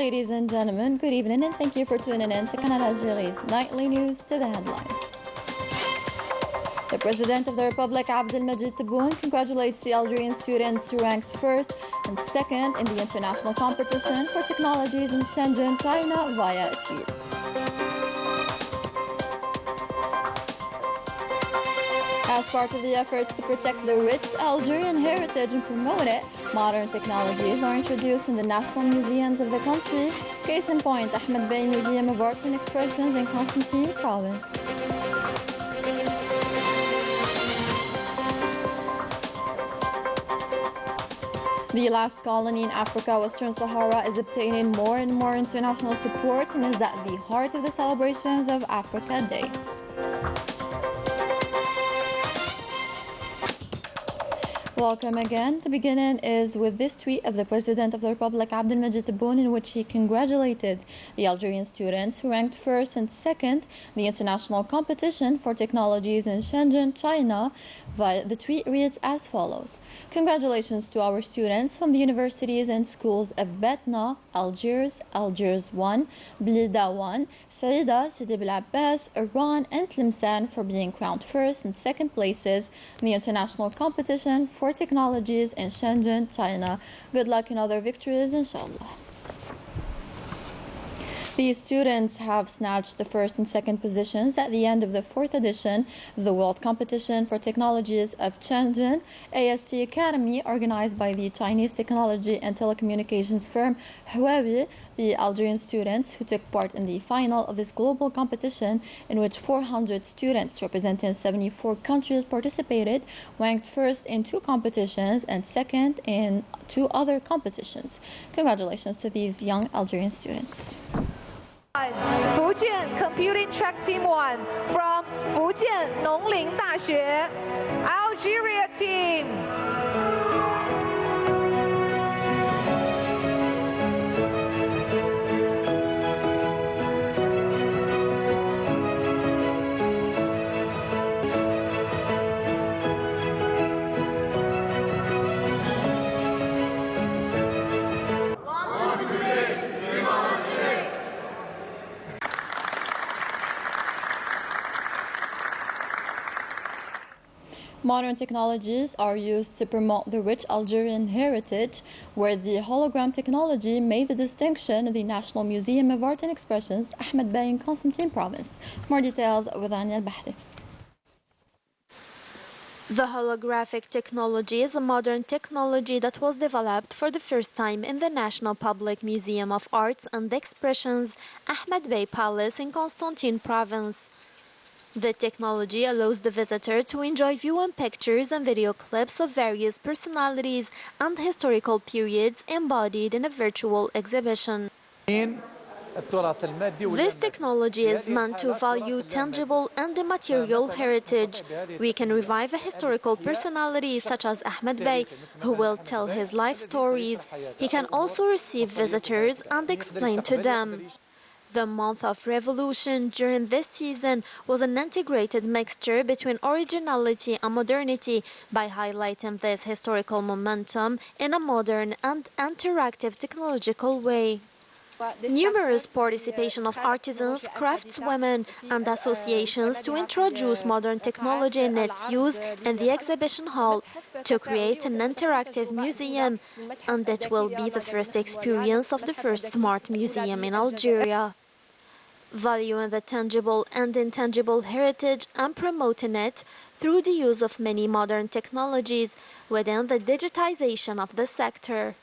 Ladies and gentlemen, good evening and thank you for tuning in to Canal Algérie's nightly news. To the headlines. The President of the Republic, Abdelmajid Tebboune, congratulates the Algerian students who ranked first and second in the international competition for technologies in Shenzhen, China, via a tweet. As part of the efforts to protect the rich Algerian heritage and promote it, modern technologies are introduced in the national museums of the country. Case in point, Ahmed Bey Museum of Arts and Expressions in Constantine Province. The last colony in Africa, Western Sahara, is obtaining more and more international support and is at the heart of the celebrations of Africa Day. Welcome again. The beginning is with this tweet of the President of the Republic, Abdelmajid Tebboune, in which he congratulated the Algerian students who ranked first and second in the international competition for technologies in Shenzhen, China. The tweet reads as follows: Congratulations to our students from the universities and schools of Betna, Algiers, Algiers 1, Blida 1, Saida, Sidi Bel Abbas, Iran, and Tlemcen for being crowned first and second places in the international competition for technologies in Shenzhen, China. Good luck in other victories, inshallah. These students have snatched the first and second positions at the end of the fourth edition of the World Competition for Technologies of Shenzhen AST Academy, organized by the Chinese technology and telecommunications firm Huawei. The Algerian students who took part in the final of this global competition, in which 400 students representing 74 countries participated, ranked first in 2 competitions and second in 2 other competitions. Congratulations to these young Algerian students. Fujian Computing Track Team 1 from Fujian Nongling Daxue, Algeria team. Modern technologies are used to promote the rich Algerian heritage, where the hologram technology made the distinction in the National Museum of Art and Expressions, Ahmed Bey in Constantine Province. More details with Rania Al-Bahri. The holographic technology is a modern technology that was developed for the first time in the National Public Museum of Arts and Expressions, Ahmed Bey Palace in Constantine Province. The technology allows the visitor to enjoy viewing pictures and video clips of various personalities and historical periods embodied in a virtual exhibition. This technology is meant to value tangible and immaterial heritage. We can revive a historical personality such as Ahmed Bey, who will tell his life stories. He can also receive visitors and explain to them. The month of revolution during this season was an integrated mixture between originality and modernity by highlighting this historical momentum in a modern and interactive technological way. Numerous participation of artisans, craftswomen and associations to introduce modern technology in its use in the exhibition hall to create an interactive museum, and it will be the first experience of the first smart museum in Algeria. Valuing the tangible and intangible heritage and promoting it through the use of many modern technologies within the digitization of the sector.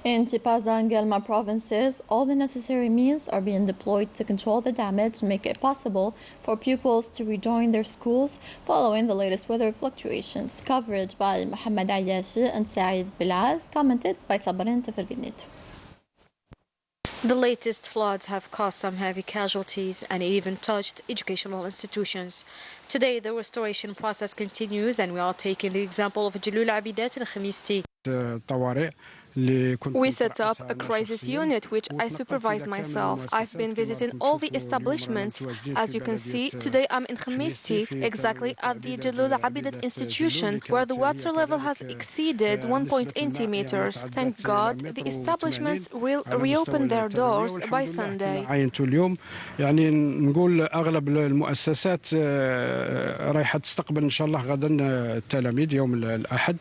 In Tipaza and Guelma provinces, all the necessary means are being deployed to control the damage and make it possible for pupils to rejoin their schools following the latest weather fluctuations. Coverage by Mohamed Ayashi and Saeed Bilaz, commented by Sabrin Tafarginit. The latest floods have caused some heavy casualties and it even touched educational institutions. Today, the restoration process continues and we are taking the example of Jalul Abidat al-Khamisti. الطوارئ We set up a crisis unit, which I supervised myself. I've been visiting all the establishments. As you can see, today I'm in Khamisti, exactly at the Jalul Abidat institution, where the water level has exceeded 1.80 meters. Thank God, the establishments will reopen their doors by Sunday. يعني نقول أغلب المؤسسات رايحة تستقبل إن شاء الله غدا التلاميذ يوم الأحد.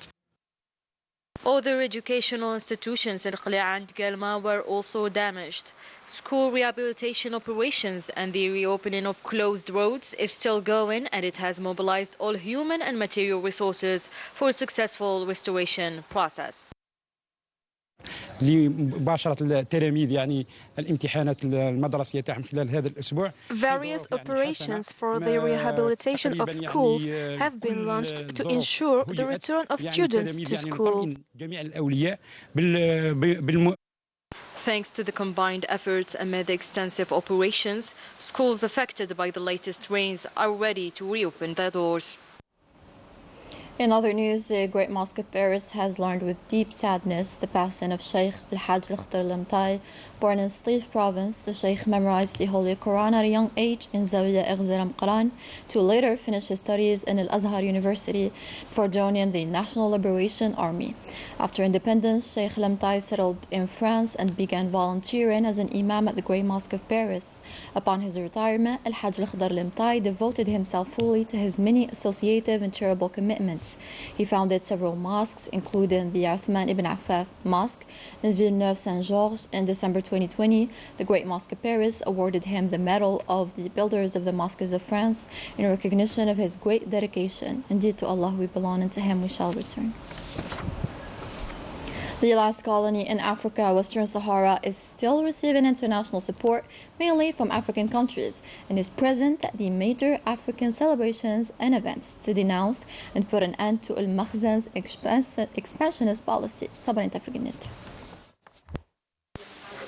Other educational institutions in Qali'a and Gelma were also damaged. School rehabilitation operations and the reopening of closed roads is still going, and it has mobilized all human and material resources for a successful restoration process. لمباشرة التلاميذ يعني الامتحانات المدرسية تاعهم خلال هذا الأسبوع. Various operations for the rehabilitation of schools have been launched to ensure the return of students to school. جميع الأولياء Thanks to the combined efforts amid the extensive operations, schools affected by the latest rains are ready to reopen their doors. In other news, the Great Mosque of Paris has learned with deep sadness the passing of Sheikh Al-Hajj Al-Khtar Lamtai. Born in Stif province, the Sheikh memorized the Holy Quran at a young age in Zawiya Ighziram Quran to later finish his studies in Al-Azhar University before joining the National Liberation Army. After independence, Sheikh Lamtai settled in France and began volunteering as an imam at the Great Mosque of Paris. Upon his retirement, Al-Hajj Al-Khtar Lamtai devoted himself fully to his many associative and charitable commitments. He founded several mosques, including the Uthman ibn Affan Mosque in Villeneuve-Saint-Georges. In December 2020, the Great Mosque of Paris awarded him the Medal of the Builders of the Mosques of France in recognition of his great dedication. Indeed, to Allah we belong, and to Him we shall return. The last colony in Africa, Western Sahara, is still receiving international support, mainly from African countries, and is present at the major African celebrations and events to denounce and put an end to Al-Makhzen's expansionist policy.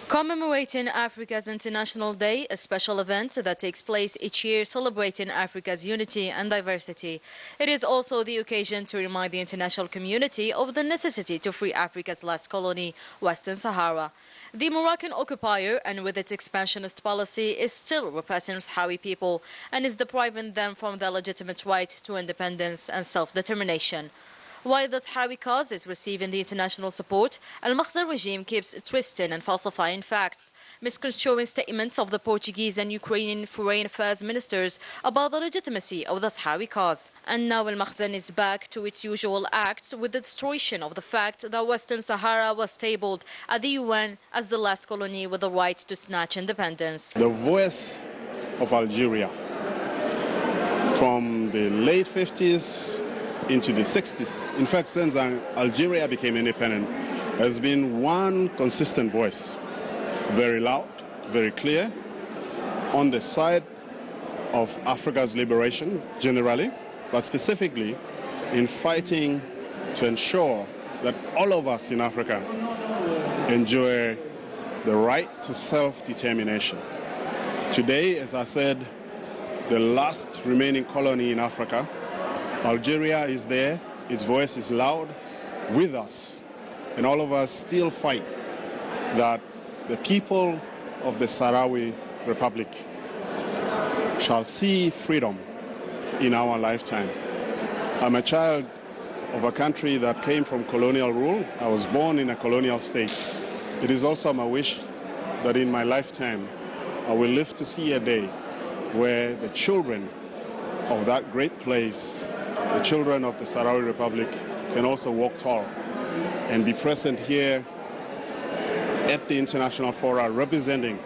Commemorating Africa's International Day, a special event that takes place each year celebrating Africa's unity and diversity. It is also the occasion to remind the international community of the necessity to free Africa's last colony, Western Sahara. The Moroccan occupier, and with its expansionist policy, is still repressing Sahrawi people and is depriving them from their legitimate right to independence and self-determination. While the Sahrawi cause is receiving the international support, Al-Makhzen regime keeps twisting and falsifying facts, misconstruing statements of the Portuguese and Ukrainian foreign affairs ministers about the legitimacy of the Sahrawi cause. And now Al-Makhzen is back to its usual acts with the destruction of the fact that Western Sahara was tabled at the UN as the last colony with the right to snatch independence. The voice of Algeria from the late 50s into the 60s, in fact, since Algeria became independent, has been one consistent voice, very loud, very clear, on the side of Africa's liberation generally, but specifically in fighting to ensure that all of us in Africa enjoy the right to self-determination. Today, as I said, the last remaining colony in Africa, Algeria is there, its voice is loud with us, and all of us still fight that the people of the Sahrawi Republic shall see freedom in our lifetime. I'm a child of a country that came from colonial rule. I was born in a colonial state. It is also my wish that in my lifetime I will live to see a day where the children of that great place, the children of the Sahrawi Republic, can also walk tall and be present here at the international fora representing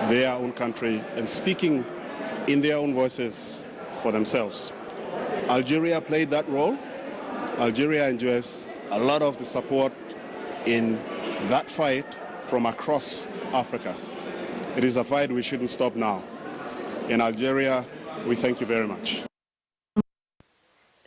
their own country and speaking in their own voices for themselves. Algeria played that role. Algeria enjoys a lot of the support in that fight from across Africa. It is a fight we shouldn't stop now. In Algeria, we thank you very much.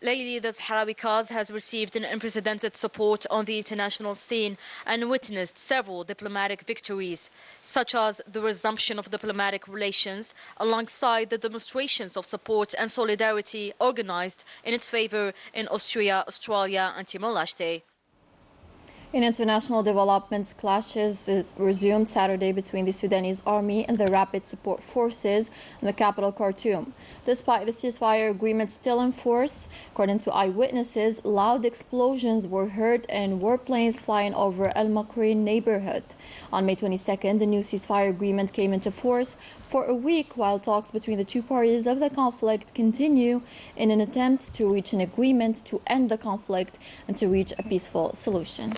Lately, the Sahrawi cause has received an unprecedented support on the international scene and witnessed several diplomatic victories, such as the resumption of diplomatic relations alongside the demonstrations of support and solidarity organized in its favor in Austria, Australia and Timor-Leste. In international developments, clashes resumed Saturday between the Sudanese army and the Rapid Support Forces in the capital Khartoum. Despite the ceasefire agreement still in force, according to eyewitnesses, loud explosions were heard and warplanes flying over El Makri neighborhood. On May 22nd, the new ceasefire agreement came into force for a week while talks between the two parties of the conflict continue in an attempt to reach an agreement to end the conflict and to reach a peaceful solution.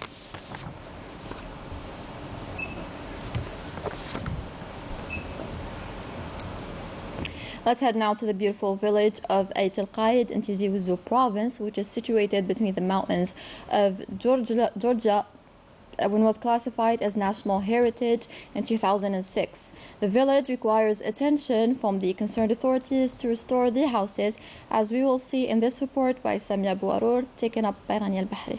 Let's head now to the beautiful village of Ait al-Qaid in Tizi Ouzou province, which is situated between the mountains of Georgia when was classified as national heritage in 2006. The village requires attention from the concerned authorities to restore the houses, as we will see in this report by Samia Bouarour, taken up by Rania Al-Bahri.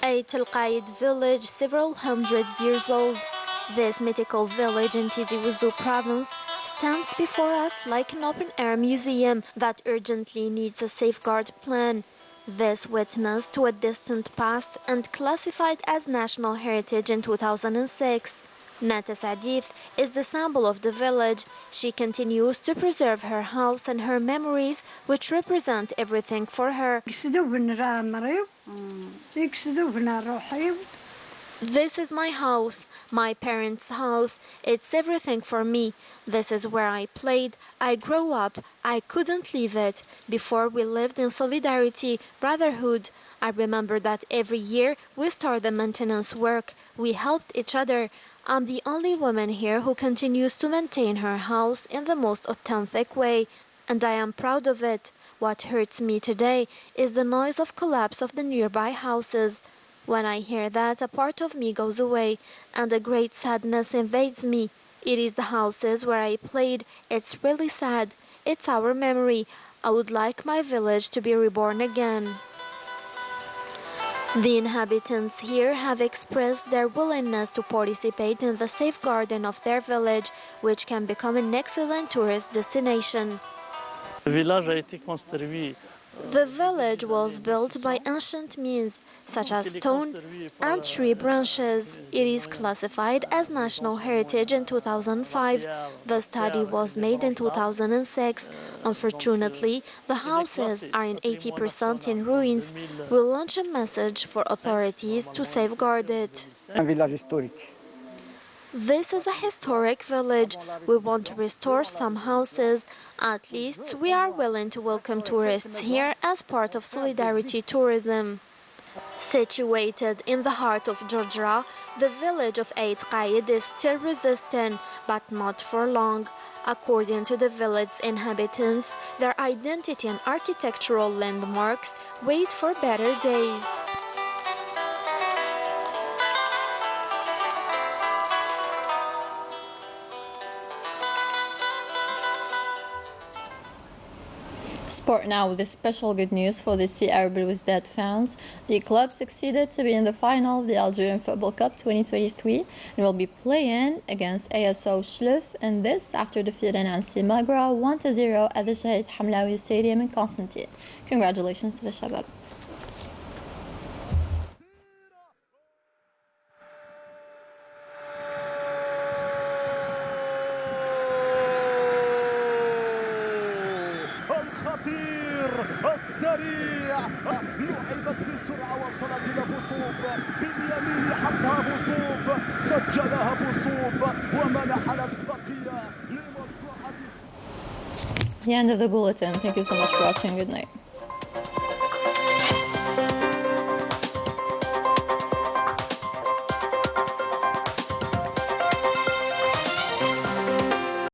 Ait al-Qaid village, several hundred years old. This mythical village in Tizi Ouzou province stands before us like an open-air museum that urgently needs a safeguard plan. This witness to a distant past and classified as national heritage in 2006. Nata Sadith is the symbol of the village. She continues to preserve her house and her memories, which represent everything for her. This is my house, my parents' house. It's everything for me. This is where I played. I grew up. I couldn't leave it. Before we lived in solidarity, brotherhood. I remember that every year we start the maintenance work. We helped each other. I'm the only woman here who continues to maintain her house in the most authentic way, and I am proud of it. What hurts me today is the noise of collapse of the nearby houses. When I hear that, a part of me goes away, and a great sadness invades me. It is the houses where I played. It's really sad. It's our memory. I would like my village to be reborn again. The inhabitants here have expressed their willingness to participate in the safeguarding of their village, which can become an excellent tourist destination. The village was built by ancient means, such as stone and tree branches. It is classified as national heritage in 2005. The study was made in 2006. Unfortunately, the houses are in 80% in ruins. We'll launch a message for authorities to safeguard it. This is a historic village. We want to restore some houses. At least we are willing to welcome tourists here as part of solidarity tourism. Situated in the heart of Georgia, the village of Ait al-Qaid is still resistant, but not for long. According to the village's inhabitants, their identity and architectural landmarks wait for better days. Sport now with a special good news for the CR Belouizdad fans. The club succeeded to be in the final of the Algerian Football Cup 2023 and will be playing against ASO Schluff, and this after defeating Ansi Magra 1-0 at the Shahid Hamlawi Stadium in Constantine. Congratulations to the Shabab. السريع لعبت بسرعة وصلت إلى بوصوف باليمين حطها بوصوف سجلها بوصوف ومنح الأسبقية لمصلحة. The end of the bulletin. Thank you so much for watching. Good night.